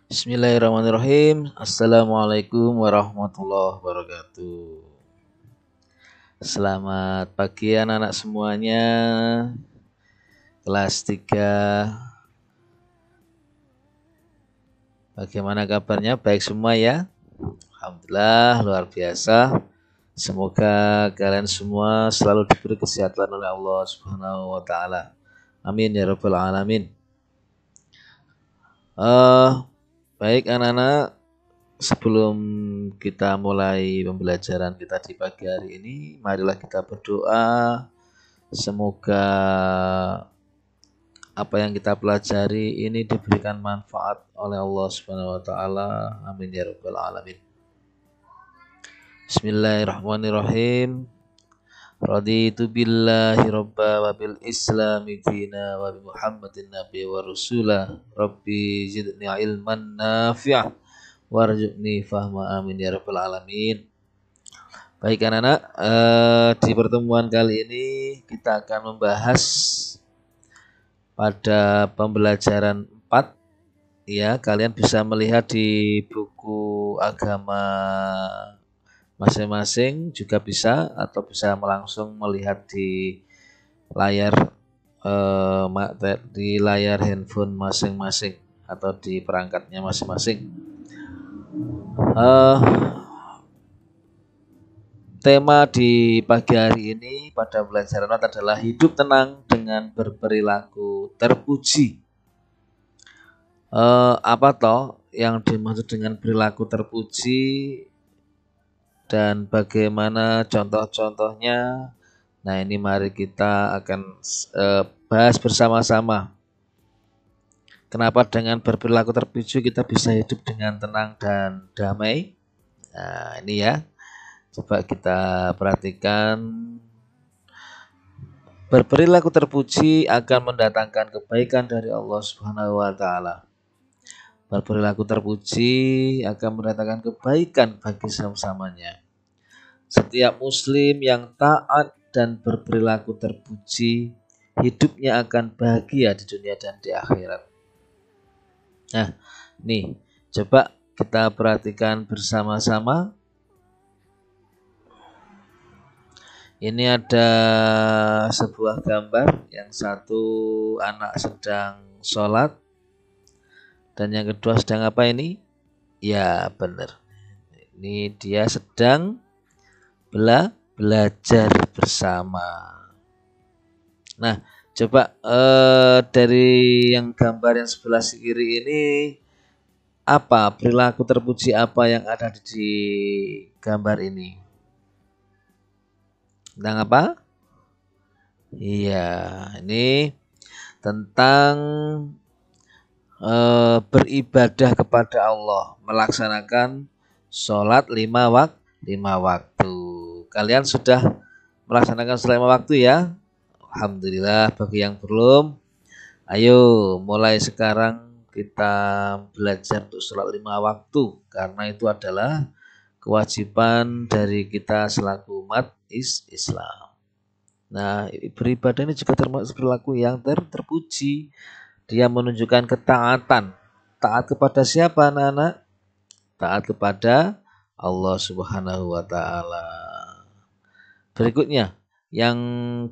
Bismillahirrahmanirrahim. Assalamualaikum warahmatullahi wabarakatuh. Selamat pagi anak-anak semuanya. Kelas 3. Bagaimana kabarnya? Baik semua ya? Alhamdulillah luar biasa. Semoga kalian semua selalu diberi kesehatan oleh Allah Subhanahu wa taala. Amin ya rabbal alamin. Baik anak-anak, sebelum kita mulai pembelajaran kita di pagi hari ini, marilah kita berdoa. Semoga apa yang kita pelajari ini diberikan manfaat oleh Allah Subhanahu wa taala. Amin ya rabbal alamin. Bismillahirrahmanirrahim. Raditu billahi robba wa bil islami dina wa bi Muhammadin nabi wa rasulah. Rabbi zidni ilman nafi'ah warzuqni fahma, amin ya rabbal alamin. Baik anak-anak, di pertemuan kali ini kita akan membahas pada pembelajaran 4 ya. Kalian bisa melihat di buku agama masing-masing juga bisa, atau bisa langsung melihat di layar handphone masing-masing atau di perangkatnya masing-masing. Tema di pagi hari ini pada pelajaran adalah hidup tenang dengan berperilaku terpuji. Apa toh yang dimaksud dengan perilaku terpuji dan bagaimana contoh-contohnya? Nah, ini mari kita akan bahas bersama-sama. Kenapa dengan berperilaku terpuji kita bisa hidup dengan tenang dan damai? Nah, ini ya. Coba kita perhatikan. Berperilaku terpuji akan mendatangkan kebaikan dari Allah Subhanahu wa taala. Berperilaku terpuji akan mendatangkan kebaikan bagi sesamanya. Setiap muslim yang taat dan berperilaku terpuji, hidupnya akan bahagia di dunia dan di akhirat. Nah, nih, coba kita perhatikan bersama-sama. Ini ada sebuah gambar, yang satu anak sedang sholat dan yang kedua sedang apa ini? Ya benar, ini dia sedang belajar bersama. Nah, coba dari yang gambar yang sebelah kiri ini, apa perilaku terpuji apa yang ada di gambar ini? Tentang apa? Iya, ini tentang beribadah kepada Allah, melaksanakan sholat 5 waktu. Kalian sudah melaksanakan sholat 5 waktu ya? Alhamdulillah. Bagi yang belum, ayo mulai sekarang kita belajar untuk sholat 5 waktu, karena itu adalah kewajiban dari kita selaku umat Islam. Nah, beribadah ini juga termasuk perilaku yang terpuji. Dia menunjukkan ketaatan. Taat kepada siapa anak-anak? Taat kepada Allah Subhanahu wa taala. Berikutnya, yang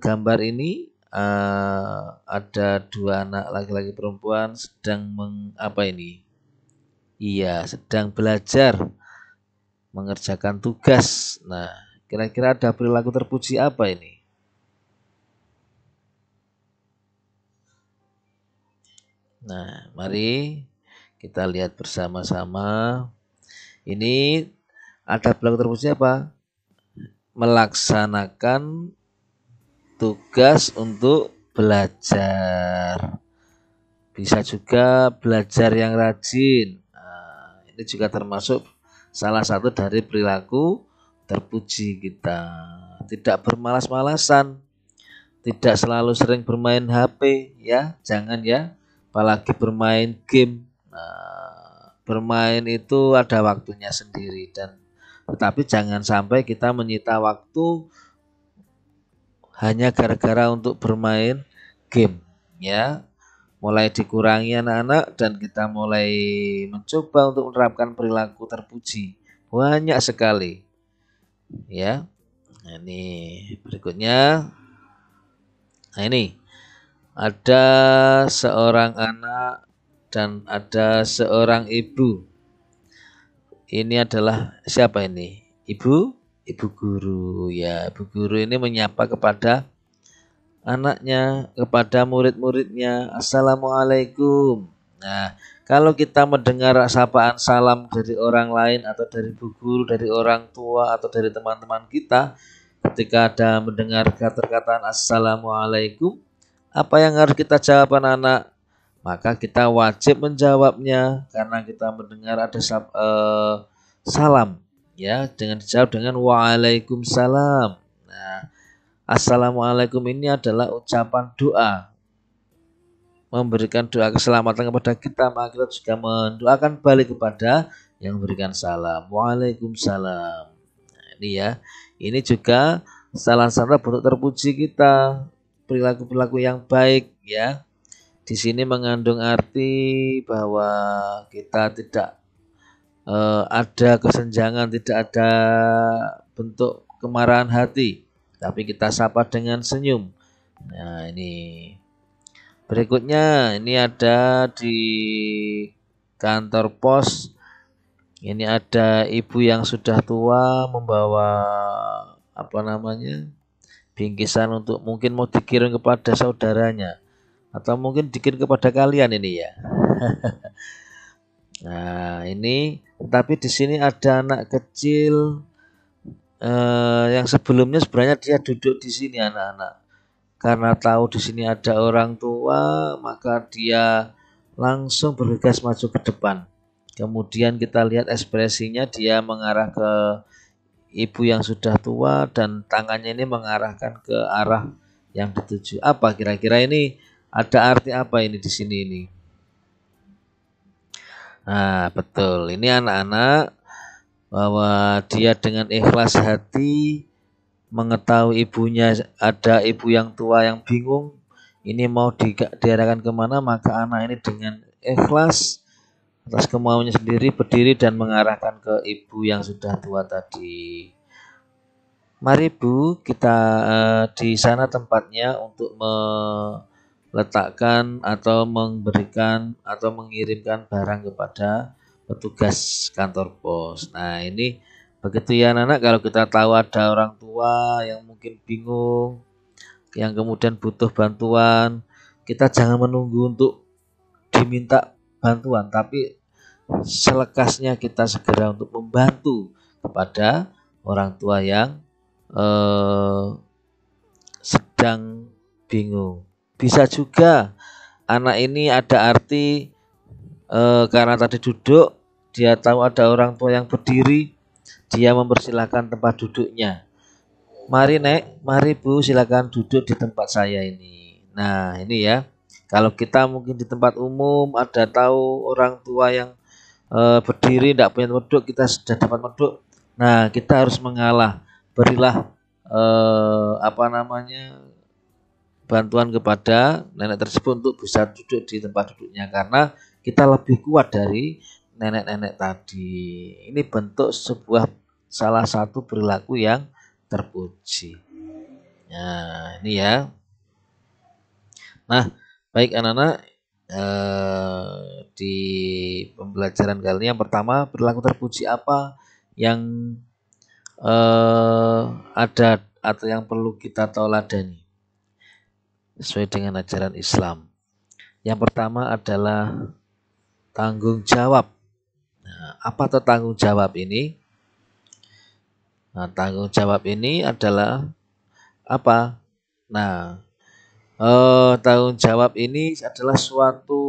gambar ini ada 2 anak laki-laki perempuan sedang apa ini? Iya, sedang belajar mengerjakan tugas. Nah, kira-kira ada perilaku terpuji apa ini? Nah, mari kita lihat bersama-sama. Ini ada perilaku terpuji apa? Melaksanakan tugas untuk belajar. Bisa juga belajar yang rajin. Nah, ini juga termasuk salah satu dari perilaku terpuji kita. Tidak bermalas-malasan, tidak selalu sering bermain HP ya, jangan ya. Apalagi bermain game. Nah, bermain itu ada waktunya sendiri, dan tetapi jangan sampai kita menyita waktu hanya gara-gara untuk bermain game ya. mulai dikurangi anak-anak dan kita mulai mencoba untuk menerapkan perilaku terpuji. Banyak sekali ya. Nah, ini berikutnya. Nah, ini ada seorang anak dan ada seorang ibu. Ini adalah siapa ini? Ibu guru ya. Ibu guru ini menyapa kepada anaknya, kepada murid-muridnya, Assalamualaikum. Nah, kalau kita mendengar sapaan salam dari orang lain atau dari ibu guru, dari orang tua atau dari teman-teman kita, ketika ada mendengar kata-kata Assalamualaikum, apa yang harus kita jawab anak-anak? Maka kita wajib menjawabnya karena kita mendengar ada salam ya, dengan dijawab dengan Waalaikumsalam. Nah, Assalamualaikum ini adalah ucapan doa, memberikan doa keselamatan kepada kita, maka kita juga mendoakan balik kepada yang memberikan salam. Waalaikumsalam. Nah, ini ya, ini juga salah satu bentuk terpuji kita, perilaku-perilaku yang baik ya. Di sini mengandung arti bahwa kita tidak ada kesenjangan, tidak ada bentuk kemarahan hati, tapi kita sapa dengan senyum. Nah, ini berikutnya, ini ada di kantor pos. Ini ada ibu yang sudah tua membawa apa namanya? Bingkisan untuk mungkin mau dikirim kepada saudaranya atau mungkin dikirim kepada kalian ini ya. Nah, ini tapi di sini ada anak kecil yang sebelumnya sebenarnya dia duduk di sini anak-anak. Karena tahu di sini ada orang tua, maka dia langsung bergegas maju ke depan. Kemudian kita lihat ekspresinya, dia mengarah ke ibu yang sudah tua dan tangannya ini mengarahkan ke arah yang dituju. Apa kira-kira ini ada arti apa ini di sini ini? Nah, betul. Ini anak-anak bahwa dia dengan ikhlas hati mengetahui ibunya, ada ibu yang tua yang bingung ini mau diarahkan kemana, maka anak ini dengan ikhlas atas kemauannya sendiri berdiri dan mengarahkan ke ibu yang sudah tua tadi. Mari Bu, kita di sana tempatnya untuk meletakkan atau memberikan atau mengirimkan barang kepada petugas kantor pos. Nah, ini begitu ya anak-anak, kalau kita tahu ada orang tua yang mungkin bingung, yang kemudian butuh bantuan, kita jangan menunggu untuk diminta bantuan, tapi selekasnya kita segera untuk membantu kepada orang tua yang sedang bingung. Bisa juga anak ini ada arti karena tadi duduk, dia tahu ada orang tua yang berdiri, dia mempersilahkan tempat duduknya. Mari Nek, mari Bu, silakan duduk di tempat saya ini. Nah, ini ya. Kalau kita mungkin di tempat umum ada tahu orang tua yang berdiri tidak punya tempat duduk, kita sudah dapat duduk. Nah, kita harus mengalah. Berilah apa namanya? Bantuan kepada nenek tersebut untuk bisa duduk di tempat duduknya karena kita lebih kuat dari nenek-nenek tadi. Ini bentuk sebuah salah satu perilaku yang terpuji. Nah, ini ya. Nah, baik anak-anak, di pembelajaran kali ini yang pertama, perilaku terpuji apa yang ada atau yang perlu kita tauladani sesuai dengan ajaran Islam. Yang pertama adalah tanggung jawab. Nah, apa tuh tanggung jawab ini? Nah, tanggung jawab ini adalah apa? Nah, tanggung jawab ini adalah suatu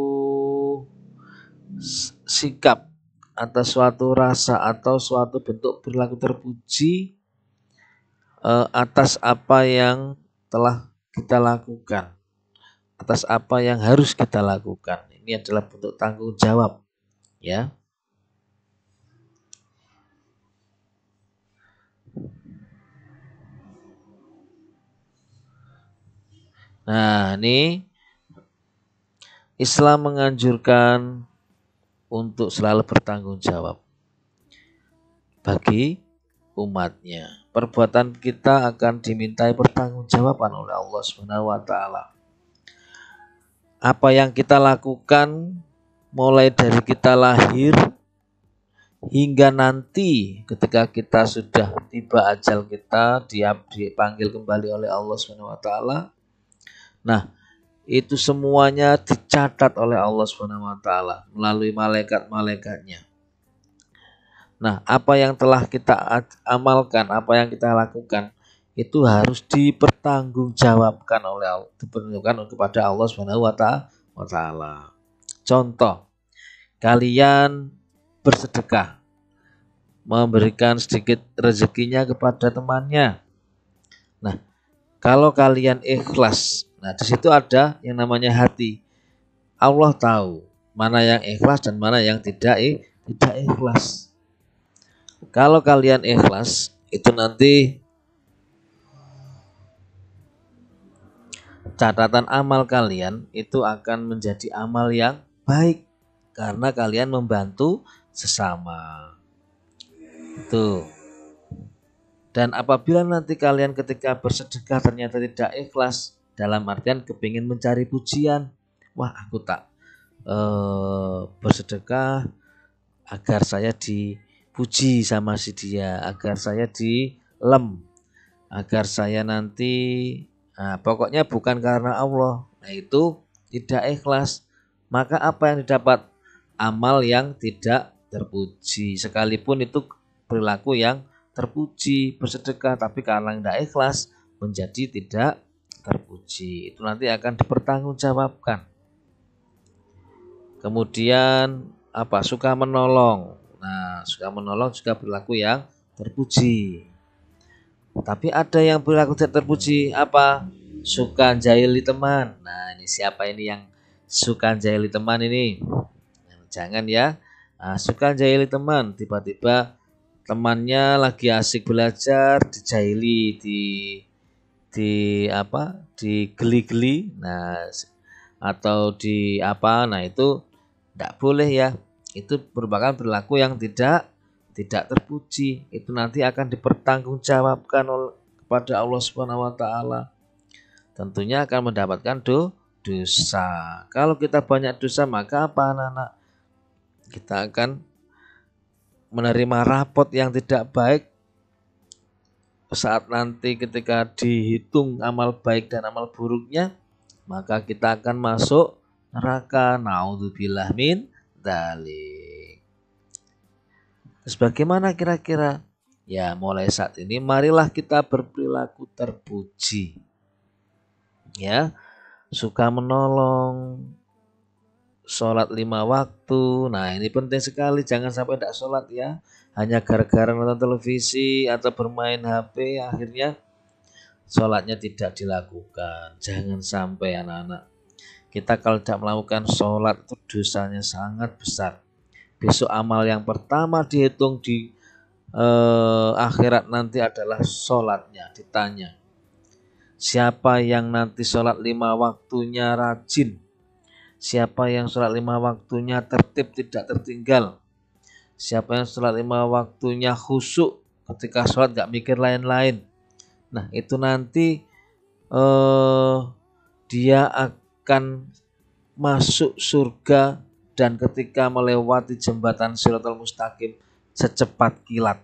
sikap atau suatu rasa atau suatu bentuk perilaku terpuji atas apa yang telah kita lakukan, atas apa yang harus kita lakukan. Ini adalah bentuk tanggung jawab, ya. Nah, ini Islam menganjurkan untuk selalu bertanggung jawab bagi umatnya. Perbuatan kita akan dimintai pertanggungjawaban oleh Allah Subhanahu wa taala. Apa yang kita lakukan mulai dari kita lahir hingga nanti ketika kita sudah tiba ajal kita, dia dipanggil kembali oleh Allah Subhanahu wa taala. Nah, itu semuanya dicatat oleh Allah Subhanahu wa taala melalui malaikat-malaikatnya. Nah, apa yang telah kita amalkan, apa yang kita lakukan itu harus dipertanggungjawabkan kepada Allah Subhanahu wa taala. Contoh, kalian bersedekah, memberikan sedikit rezekinya kepada temannya. Nah, kalau kalian ikhlas, nah di situ ada yang namanya hati. Allah tahu mana yang ikhlas dan mana yang tidak ikhlas. Kalau kalian ikhlas, itu nanti catatan amal kalian itu akan menjadi amal yang baik karena kalian membantu sesama. Itu. Dan apabila nanti kalian ketika bersedekah ternyata tidak ikhlas, dalam artian kepingin mencari pujian, wah aku tak bersedekah agar saya dipuji sama si dia, agar saya dilem, agar saya nanti, nah, pokoknya bukan karena Allah. Nah itu tidak ikhlas. Maka apa yang didapat? Amal yang tidak terpuji. Sekalipun itu perilaku yang terpuji, bersedekah, tapi karena tidak ikhlas menjadi tidak terpuji. Itu nanti akan dipertanggungjawabkan. Kemudian apa? Suka menolong. Nah, suka menolong juga perilaku yang terpuji. Tapi ada yang perilaku tidak terpuji, apa? Suka jahili teman. Nah, ini siapa ini yang suka jahili teman ini? Jangan ya. Nah, suka jahili teman, tiba-tiba temannya lagi asik belajar dijahili, digeli-geli, nah atau di apa, nah itu tidak boleh ya. Itu merupakan perilaku yang tidak terpuji. Itu nanti akan dipertanggungjawabkan kepada Allah Subhanahu wa taala. Tentunya akan mendapatkan dosa. Kalau kita banyak dosa, maka apa anak-anak? Kita akan menerima rapot yang tidak baik saat nanti ketika dihitung amal baik dan amal buruknya, maka kita akan masuk neraka. Naudzubillah min dzalik. Terus bagaimana kira-kira? Ya, mulai saat ini marilah kita berperilaku terpuji. Ya, suka menolong, sholat 5 waktu. Nah, ini penting sekali, jangan sampai tidak sholat ya. Hanya gara-gara nonton televisi atau bermain HP, akhirnya sholatnya tidak dilakukan. Jangan sampai anak-anak. Kita kalau tidak melakukan sholat itu dosanya sangat besar. Besok amal yang pertama dihitung di akhirat nanti adalah sholatnya. Ditanya, siapa yang nanti sholat 5 waktunya rajin? Siapa yang sholat 5 waktunya tertib tidak tertinggal? Siapa yang sholat 5 waktunya khusyuk ketika sholat gak mikir lain-lain? Nah itu nanti dia akan masuk surga dan ketika melewati jembatan Shiratal Mustaqim secepat kilat.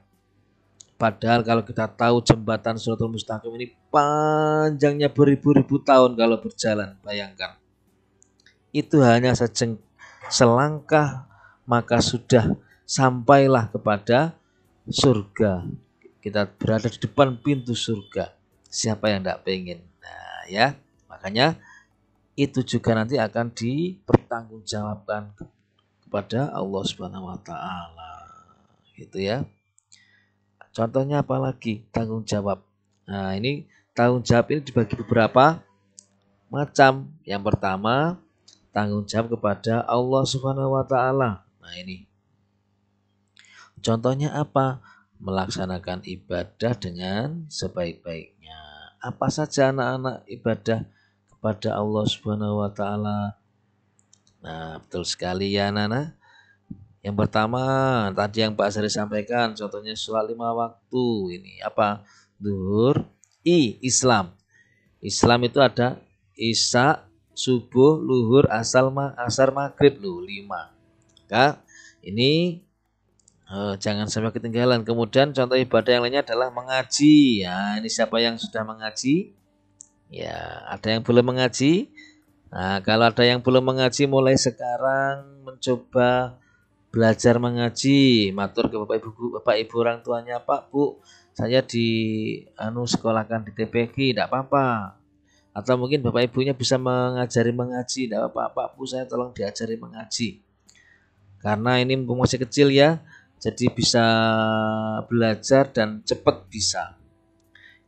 Padahal kalau kita tahu jembatan Shiratal Mustaqim ini panjangnya beribu-ribu tahun kalau berjalan, bayangkan. Itu hanya selangkah maka sudah sampailah kepada surga. Kita berada di depan pintu surga. Siapa yang tidak pengen? Nah ya, makanya itu juga nanti akan dipertanggungjawabkan kepada Allah Subhanahu wa taala. Gitu ya. Contohnya apa lagi? Tanggung jawab. Nah, ini tanggung jawab ini dibagi beberapa macam. Yang pertama, tanggung jawab kepada Allah Subhanahu wa taala. Nah, ini. Contohnya apa? Melaksanakan ibadah dengan sebaik-baiknya. Apa saja anak-anak ibadah kepada Allah Subhanahu wa taala? Nah, betul sekali ya Nana. Yang pertama tadi yang Pak Sari sampaikan, contohnya sholat 5 waktu. Ini apa? Zuhur, Islam. Islam itu ada Isya, subuh, luhur, asar, maghrib loh 5. Maka ini jangan sampai ketinggalan. Kemudian contoh ibadah yang lainnya adalah mengaji. Ya, ini siapa yang sudah mengaji? Ya, ada yang belum mengaji? Nah, kalau ada yang belum mengaji, mulai sekarang mencoba belajar mengaji. Matur ke Bapak Ibu orang tuanya, Pak, Bu, saya di sekolahkan di TPQ, tidak apa-apa. Atau mungkin Bapak Ibunya bisa mengajari mengaji, tidak apa-apa, Pak, Bu, saya tolong diajari mengaji. Karena ini masih kecil ya, jadi bisa belajar dan cepat bisa.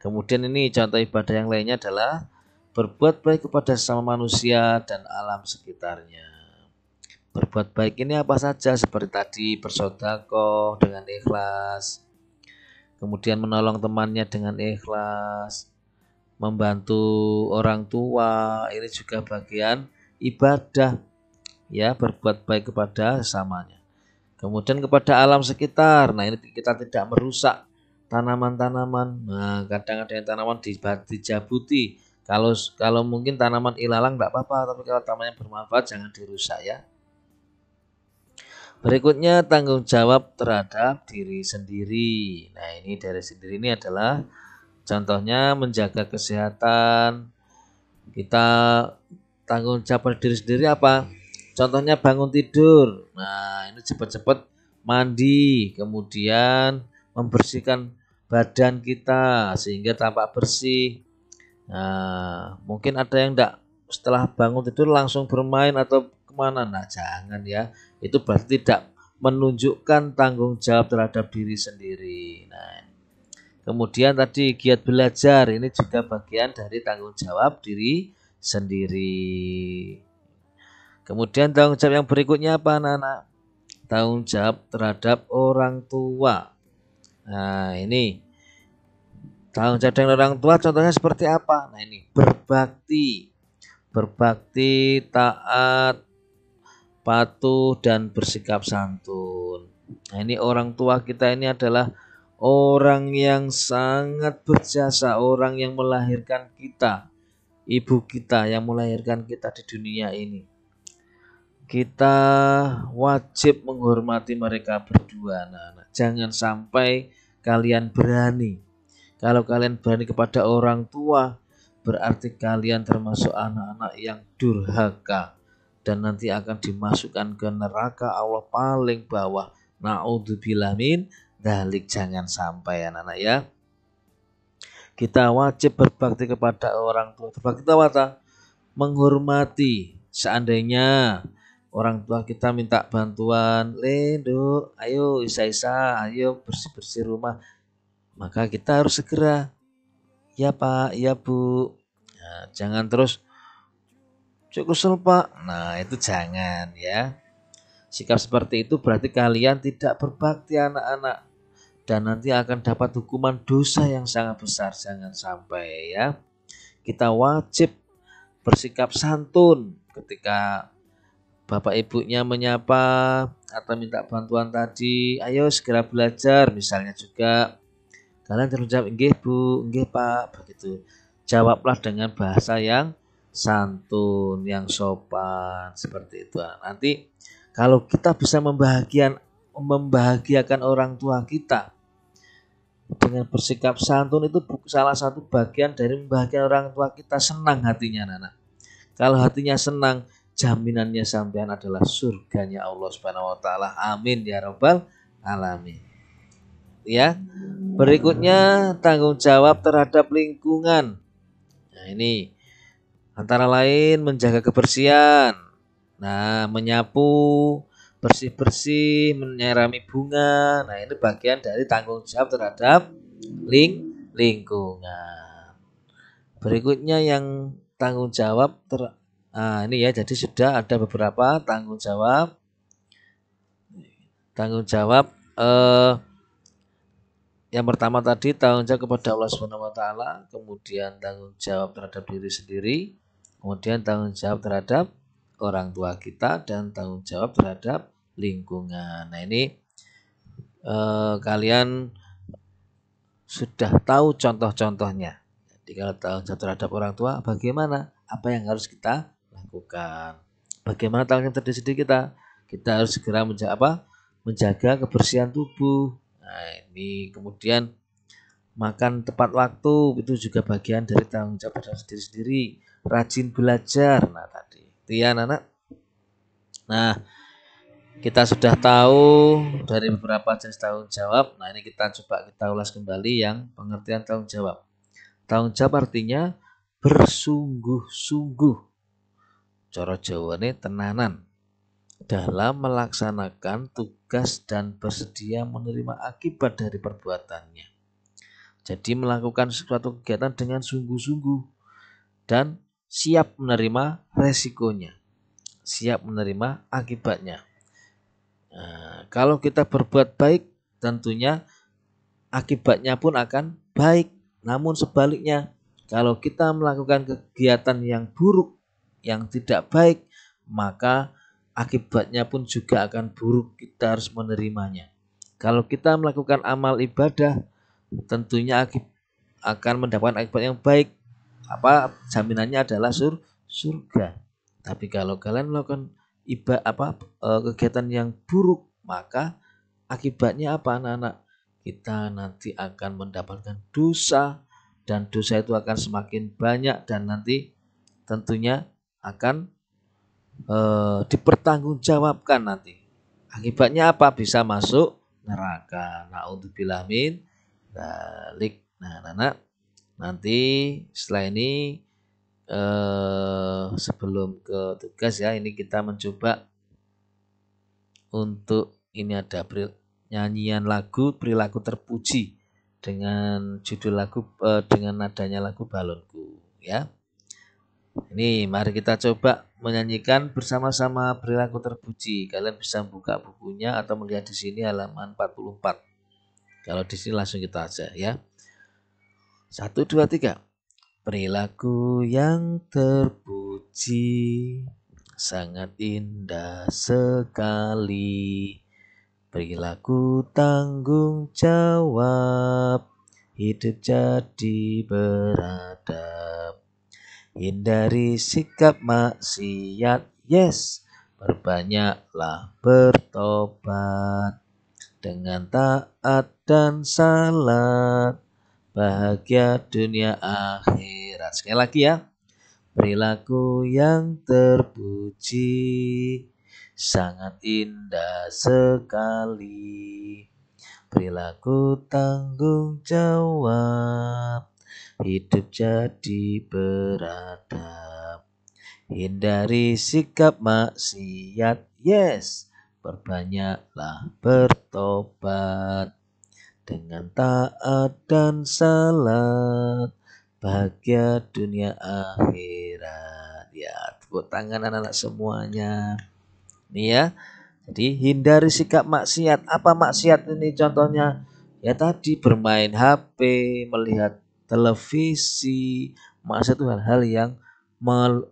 Kemudian ini contoh ibadah yang lainnya adalah berbuat baik kepada sesama manusia dan alam sekitarnya. Berbuat baik ini apa saja seperti tadi bersedekah dengan ikhlas, kemudian menolong temannya dengan ikhlas, membantu orang tua, ini juga bagian ibadah ya, berbuat baik kepada sesamanya. Kemudian kepada alam sekitar. Nah, ini kita tidak merusak tanaman-tanaman. Nah, kadang ada yang tanaman dijabuti. Kalau mungkin tanaman ilalang tidak apa-apa, tapi kalau tanaman yang bermanfaat jangan dirusak ya. Berikutnya tanggung jawab terhadap diri sendiri. Nah, ini dari sendiri ini adalah contohnya menjaga kesehatan. Kita tanggung jawab diri sendiri apa? Contohnya bangun tidur. Nah, ini cepat-cepat mandi, kemudian membersihkan badan kita sehingga tampak bersih. Nah, mungkin ada yang enggak setelah bangun tidur langsung bermain atau kemana. Nah, jangan ya. Itu berarti tidak menunjukkan tanggung jawab terhadap diri sendiri. Nah, kemudian tadi giat belajar, ini juga bagian dari tanggung jawab diri sendiri. Kemudian tanggung jawab yang berikutnya apa anak-anak? Tanggung jawab terhadap orang tua. Nah, ini tanggung jawab dengan orang tua contohnya seperti apa? Nah, ini berbakti. Berbakti, taat, patuh, dan bersikap santun. Nah, ini orang tua kita ini adalah orang yang sangat berjasa, orang yang melahirkan kita, ibu kita yang melahirkan kita di dunia ini. Kita wajib menghormati mereka berdua. Nah, jangan sampai kalian berani. Kalau kalian berani kepada orang tua, berarti kalian termasuk anak-anak yang durhaka dan nanti akan dimasukkan ke neraka Allah paling bawah. Naudzubillah min dzalik, jangan sampai anak-anak ya. Kita wajib berbakti kepada orang tua. Berbakti apa? Menghormati. Seandainya orang tua kita minta bantuan, Lendo, ayo Isa, ayo bersih-bersih rumah, maka kita harus segera, ya Pak, ya Bu. Nah, jangan terus kesel Pak. Nah, itu jangan ya. Sikap seperti itu berarti kalian tidak berbakti anak-anak dan nanti akan dapat hukuman dosa yang sangat besar. Jangan sampai ya. Kita wajib bersikap santun ketika bapak ibunya menyapa atau minta bantuan tadi. Ayo segera belajar misalnya juga. Kalian terus jawab, nggih Bu, nggih Pak, begitu. Jawablah dengan bahasa yang santun, yang sopan, seperti itu. Nanti kalau kita bisa membahagiakan orang tua kita dengan bersikap santun, itu salah satu bagian dari membahagiakan orang tua kita. Senang hatinya anak-anak. Kalau hatinya senang, jaminannya sampean adalah surganya Allah Subhanahu wa taala. Amin ya rabbal alamin. Ya. Berikutnya tanggung jawab terhadap lingkungan. Nah, ini antara lain menjaga kebersihan. Nah, menyapu, bersih-bersih, menyirami bunga. Nah, ini bagian dari tanggung jawab terhadap lingkungan. Berikutnya yang tanggung jawab ini ya, jadi sudah ada beberapa tanggung jawab. Yang pertama tadi tanggung jawab kepada Allah Subhanahu wa taala, kemudian tanggung jawab terhadap diri sendiri, kemudian tanggung jawab terhadap orang tua kita dan tanggung jawab terhadap lingkungan. Nah ini kalian sudah tahu contoh-contohnya. Jadi kalau tanggung jawab terhadap orang tua, bagaimana? Apa yang harus kita lakukan? Bagaimana tanggung jawab terhadap diri kita? Kita harus segera menjaga kebersihan tubuh. Nah ini kemudian makan tepat waktu, itu juga bagian dari tanggung jawab terhadap diri sendiri. Rajin belajar. Nah tadi itu ya anak. Nah kita sudah tahu dari beberapa jenis tanggung jawab. Nah ini kita ulas kembali yang pengertian tanggung jawab. Tanggung jawab artinya bersungguh-sungguh, cara Jawane tenanan, dalam melaksanakan tugas dan bersedia menerima akibat dari perbuatannya. Jadi melakukan suatu kegiatan dengan sungguh-sungguh dan siap menerima resikonya, siap menerima akibatnya. Nah, kalau kita berbuat baik, tentunya akibatnya pun akan baik. Namun sebaliknya, kalau kita melakukan kegiatan yang buruk, yang tidak baik, maka akibatnya pun juga akan buruk. Kita harus menerimanya. Kalau kita melakukan amal ibadah, tentunya akan mendapatkan akibat yang baik. Jaminannya adalah surga. Tapi kalau kalian melakukan kegiatan yang buruk, maka akibatnya apa anak-anak? Kita nanti akan mendapatkan dosa, dan dosa itu akan semakin banyak dan nanti tentunya akan dipertanggungjawabkan nanti. Akibatnya apa? Bisa masuk neraka. Naudzubillah min dzalik. Nah, anak nanti setelah ini sebelum ke tugas ya, ini kita mencoba untuk ini ada nyanyian lagu Perilaku Terpuji dengan judul lagu dengan nadanya lagu Balonku ya. Ini mari kita coba menyanyikan bersama-sama Perilaku Terpuji. Kalian bisa buka bukunya atau melihat di sini halaman 44. Kalau di sini langsung kita aja ya. 1 2 3. Perilaku yang terpuji sangat indah sekali. Perilaku tanggung jawab, hidup jadi beradab. Hindari sikap maksiat, yes, perbanyaklah bertobat. Dengan taat dan salat, bahagia dunia akhirat. Sekali lagi ya. Perilaku yang terpuji sangat indah sekali. Perilaku tanggung jawab, hidup jadi beradab. Hindari sikap maksiat, yes, perbanyaklah bertobat. Dengan taat dan salat, bahagia dunia akhirat. Ya, tepuk tangan anak-anak semuanya. Nih ya. Jadi hindari sikap maksiat. Apa maksiat ini contohnya? Ya tadi bermain HP, melihat televisi. Maksiat itu hal-hal yang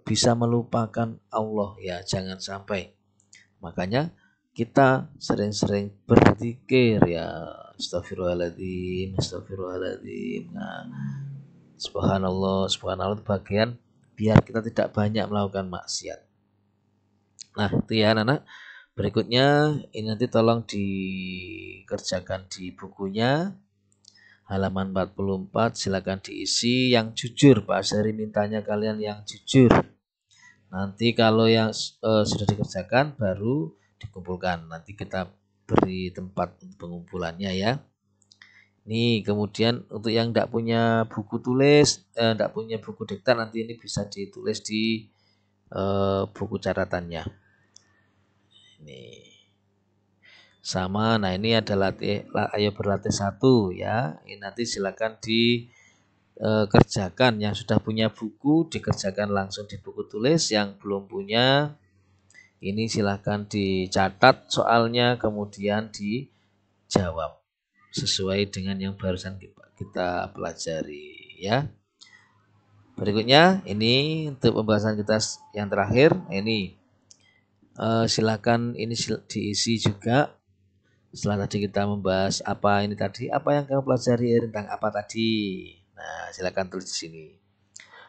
bisa melupakan Allah ya, jangan sampai. Makanya kita sering-sering berzikir ya, astagfirullahaladzim, astagfirullahaladzim. Nah, subhanallah, subhanallah itu bagian biar kita tidak banyak melakukan maksiat. Nah itu ya anak-anak. Berikutnya ini nanti tolong dikerjakan di bukunya halaman 44. Silakan diisi yang jujur. Pak Syari mintanya kalian yang jujur. Nanti kalau yang sudah dikerjakan baru dikumpulkan. Nanti kita beri tempat untuk pengumpulannya ya. Nih kemudian untuk yang tidak punya buku tulis, tidak punya buku diktat, nanti ini bisa ditulis di buku catatannya. Ini sama. Nah ini adalah ayo berlatih 1 ya. Ini nanti silakan kerjakan. Yang sudah punya buku dikerjakan langsung di buku tulis. Yang belum punya ini silahkan dicatat soalnya, kemudian dijawab sesuai dengan yang barusan kita pelajari ya. Berikutnya ini untuk pembahasan kita yang terakhir. Ini Silakan ini diisi juga. Setelah tadi kita membahas apa ini tadi, apa yang kamu pelajari tentang apa tadi. Nah, silakan tulis di sini.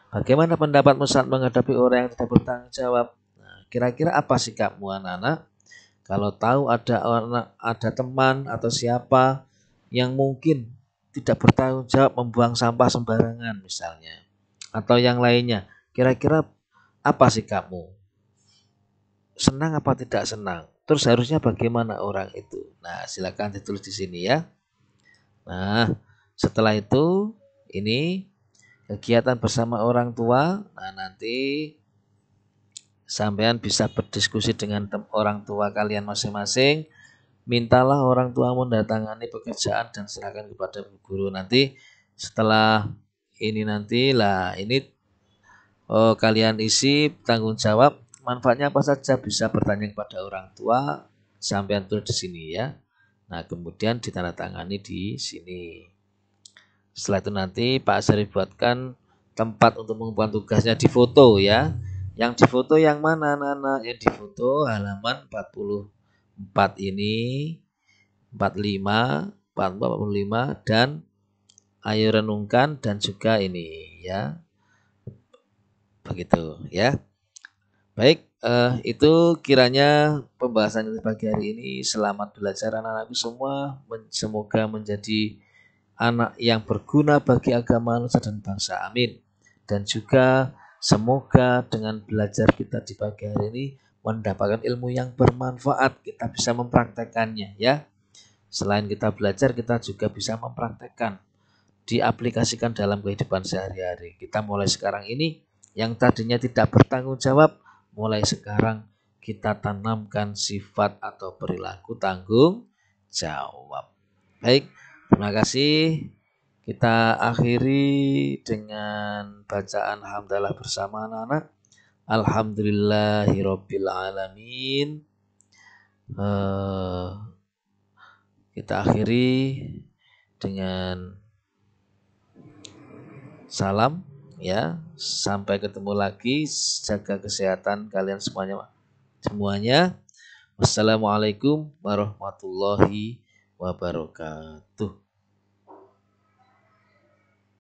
Bagaimana pendapatmu saat menghadapi orang yang tidak bertanggung jawab? Nah, kira-kira apa sikapmu anak-anak? Kalau tahu ada teman atau siapa yang mungkin tidak bertanggung jawab membuang sampah sembarangan misalnya, atau yang lainnya, kira-kira apa sikapmu? Senang apa tidak senang? Terus harusnya bagaimana orang itu? Nah, silakan ditulis di sini ya. Nah, setelah itu ini kegiatan bersama orang tua. Nah, nanti sampean bisa berdiskusi dengan orang tua kalian masing-masing. Mintalah orang tua mendatangani pekerjaan dan serahkan kepada guru. Nanti setelah ini nanti lah ini kalian isi tanggung jawab. Manfaatnya apa saja bisa bertanya kepada orang tua, sampean tulis di sini ya. Nah, kemudian ditandatangani di sini. Setelah itu nanti Pak Asari buatkan tempat untuk mengumpulkan tugasnya di foto ya. Yang difoto yang mana anak-anak? Yang difoto halaman 44 ini, 45, 44, 45 dan ayo renungkan dan juga ini ya. Begitu ya. Baik, itu kiranya pembahasan di pagi hari ini. Selamat belajar anak-anakku semua. Semoga menjadi anak yang berguna bagi agama nusa dan bangsa. Amin. Dan juga semoga dengan belajar kita di pagi hari ini mendapatkan ilmu yang bermanfaat. Kita bisa mempraktekannya ya. Selain kita belajar, kita juga bisa mempraktekkan, diaplikasikan dalam kehidupan sehari-hari. Kita mulai sekarang ini yang tadinya tidak bertanggung jawab, mulai sekarang kita tanamkan sifat atau perilaku tanggung jawab. Baik, terima kasih. Kita akhiri dengan bacaan hamdalah bersama anak-anak. Alhamdulillahirabbil alamin. Kita akhiri dengan salam ya. Sampai ketemu lagi. Jaga kesehatan kalian semuanya. Wassalamualaikum warahmatullahi wabarakatuh.